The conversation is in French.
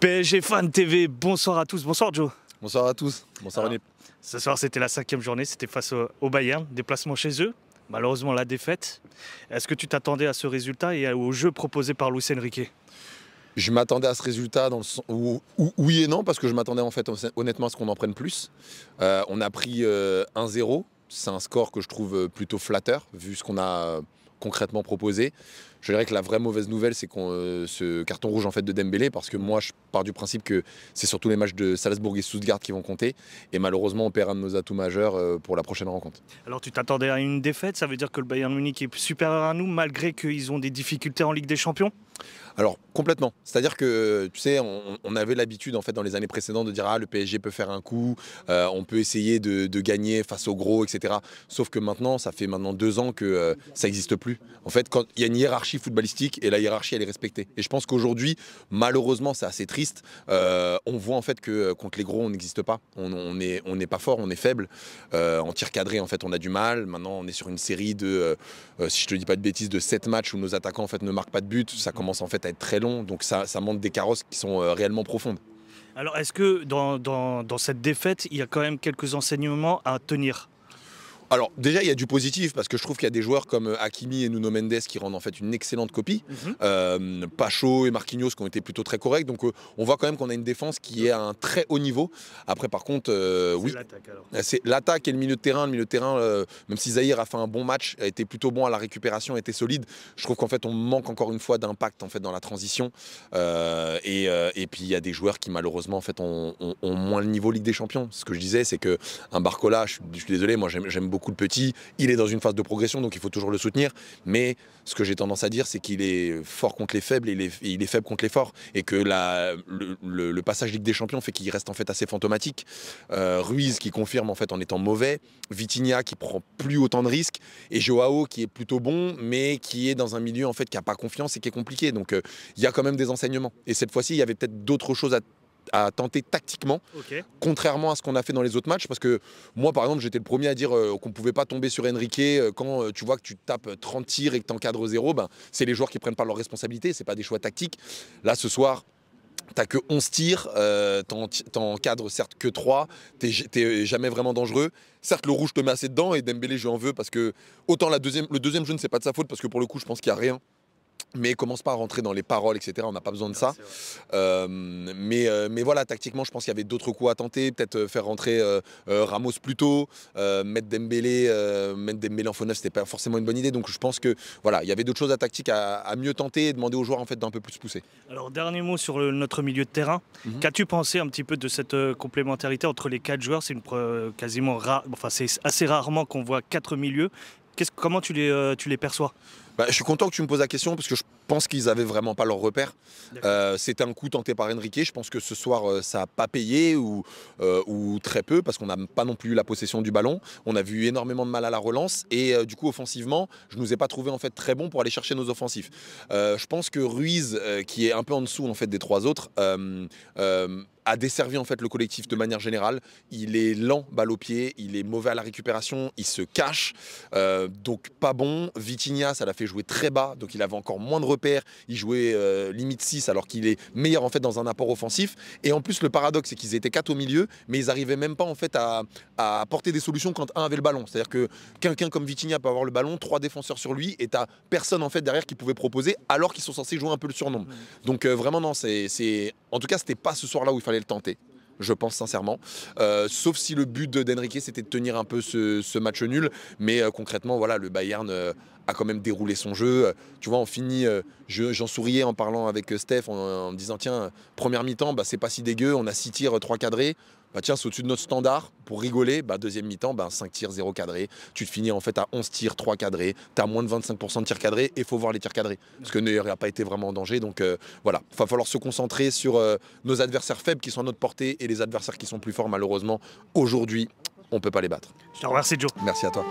PSG Fan TV, bonsoir à tous, bonsoir Joe. Bonsoir à tous, bonsoir René. Ce soir c'était la 5e journée, c'était face au Bayern, déplacement chez eux, malheureusement la défaite. Est-ce que tu t'attendais à ce résultat et au jeu proposé par Luis Enrique? Je m'attendais à ce résultat dans le sens oui et non, parce que je m'attendais en fait honnêtement à ce qu'on en prenne plus. On a pris 1-0, c'est un score que je trouve plutôt flatteur vu ce qu'on a concrètement proposé. Je dirais que la vraie mauvaise nouvelle, c'est ce carton rouge en fait de Dembélé, parce que moi je pars du principe que c'est surtout les matchs de Salzbourg et Stuttgart qui vont compter, et malheureusement on perd un de nos atouts majeurs pour la prochaine rencontre. Alors tu t'attendais à une défaite, ça veut dire que le Bayern Munich est supérieur à nous malgré qu'ils ont des difficultés en Ligue des Champions? Alors complètement, c'est-à-dire que tu sais, on avait l'habitude en fait dans les années précédentes de dire le PSG peut faire un coup, on peut essayer de gagner face aux gros, etc. Sauf que maintenant, ça fait maintenant 2 ans que ça n'existe plus. En fait, quand il y a une hiérarchie footballistique et la hiérarchie elle est respectée. Et je pense qu'aujourd'hui, malheureusement, c'est assez triste. On voit en fait que contre les gros, on n'existe pas. On n'est pas fort, on est faible. En tir cadré, en fait, on a du mal. Maintenant, on est sur une série de, si je te dis pas de bêtises, de 7 matchs où nos attaquants en fait ne marquent pas de but. Ça commence en fait à être très long, donc ça montre des carrosses qui sont réellement profondes. Alors est-ce que dans cette défaite, il y a quand même quelques enseignements à tenir? Alors déjà il y a du positif parce que je trouve qu'il y a des joueurs comme Hakimi et Nuno Mendes qui rendent en fait une excellente copie. Pacho et Marquinhos qui ont été plutôt très corrects, donc on voit quand même qu'on a une défense qui est à un très haut niveau. Après par contre oui, c'est l'attaque et le milieu de terrain. Le milieu de terrain, même si Zahir a fait un bon match, a été plutôt bon à la récupération, a été solide, je trouve qu'en fait on manque encore une fois d'impact en fait dans la transition, et puis il y a des joueurs qui malheureusement en fait ont moins le niveau Ligue des Champions. Ce que je disais, c'est que un Barcola, je suis désolé, moi j'aime beaucoup le petit, il est dans une phase de progression, donc il faut toujours le soutenir, mais ce que j'ai tendance à dire, c'est qu'il est fort contre les faibles et il est faible contre les forts, et que le passage Ligue des Champions fait qu'il reste en fait assez fantomatique. Ruiz qui confirme en fait en étant mauvais, Vitinha qui prend plus autant de risques, et Joao qui est plutôt bon mais qui est dans un milieu en fait qui n'a pas confiance et qui est compliqué, donc il y a quand même des enseignements, et cette fois-ci il y avait peut-être d'autres choses à tenter tactiquement, contrairement à ce qu'on a fait dans les autres matchs, parce que moi par exemple j'étais le premier à dire qu'on ne pouvait pas tomber sur Enrique quand tu vois que tu tapes 30 tirs et que tu encadres 0, c'est les joueurs qui prennent pas leurs responsabilités, c'est pas des choix tactiques. Là ce soir t'as que 11 tirs, t'en encadres certes que 3, t'es jamais vraiment dangereux. Certes le rouge te met assez dedans et Dembélé je lui en veux, parce que autant le deuxième jaune c'est pas de sa faute, parce que pour le coup je pense qu'il n'y a rien. Mais commence pas à rentrer dans les paroles, etc. On n'a pas besoin de ça. Mais voilà, tactiquement, je pense qu'il y avait d'autres coups à tenter. Peut-être faire rentrer Ramos plus tôt, mettre Dembélé en faux neuf, c'était pas forcément une bonne idée. Donc je pense que voilà, il y avait d'autres choses à mieux tenter et demander aux joueurs en fait d'un peu plus pousser. Alors dernier mot sur notre milieu de terrain. Qu'as-tu pensé un petit peu de cette complémentarité entre les 4 joueurs? C'est quasiment rare, enfin c'est assez rarement qu'on voit 4 milieux. Comment tu les perçois? Je suis content que tu me poses la question, parce que je pense qu'ils n'avaient vraiment pas leur repère. C'était un coup tenté par Enrique. Je pense que ce soir, ça n'a pas payé, ou très peu, parce qu'on n'a pas non plus eu la possession du ballon. On a vu énormément de mal à la relance, et du coup, offensivement, je ne nous ai pas trouvé en fait très bon pour aller chercher nos offensifs. Je pense que Ruiz, qui est un peu en dessous en fait des 3 autres, a desservi en fait le collectif de manière générale. Il est lent, balle au pied, il est mauvais à la récupération, il se cache, donc pas bon. Vitinha, ça l'a fait jouer très bas, donc il avait encore moins de repères, il jouait limite 6 alors qu'il est meilleur en fait dans un apport offensif. Et en plus le paradoxe, c'est qu'ils étaient 4 au milieu, mais ils n'arrivaient même pas en fait à apporter des solutions quand un avait le ballon. C'est-à-dire que quelqu'un comme Vitinha peut avoir le ballon, 3 défenseurs sur lui, et t'as personne en fait derrière qui pouvait proposer, alors qu'ils sont censés jouer un peu le surnombre. Donc vraiment non, en tout cas c'était pas ce soir-là où il fallait le tenter, je pense sincèrement, sauf si le but d'Enrique c'était de tenir un peu ce match nul, mais concrètement voilà, le Bayern a quand même déroulé son jeu. Tu vois, on finit, j'en souriais en parlant avec Steph en me disant tiens, première mi-temps, c'est pas si dégueu, on a 6 tirs, 3 cadrés. Tiens, c'est au-dessus de notre standard, pour rigoler. Deuxième mi-temps, 5 tirs, 0 cadré. Tu te finis en fait à 11 tirs, 3 cadrés. Tu as moins de 25% de tirs cadrés, et il faut voir les tirs cadrés, parce que Neuer n'a pas été vraiment en danger. Donc voilà, il va falloir se concentrer sur nos adversaires faibles qui sont à notre portée, et les adversaires qui sont plus forts, malheureusement, aujourd'hui, on ne peut pas les battre. Je te remercie Joe. Merci à toi.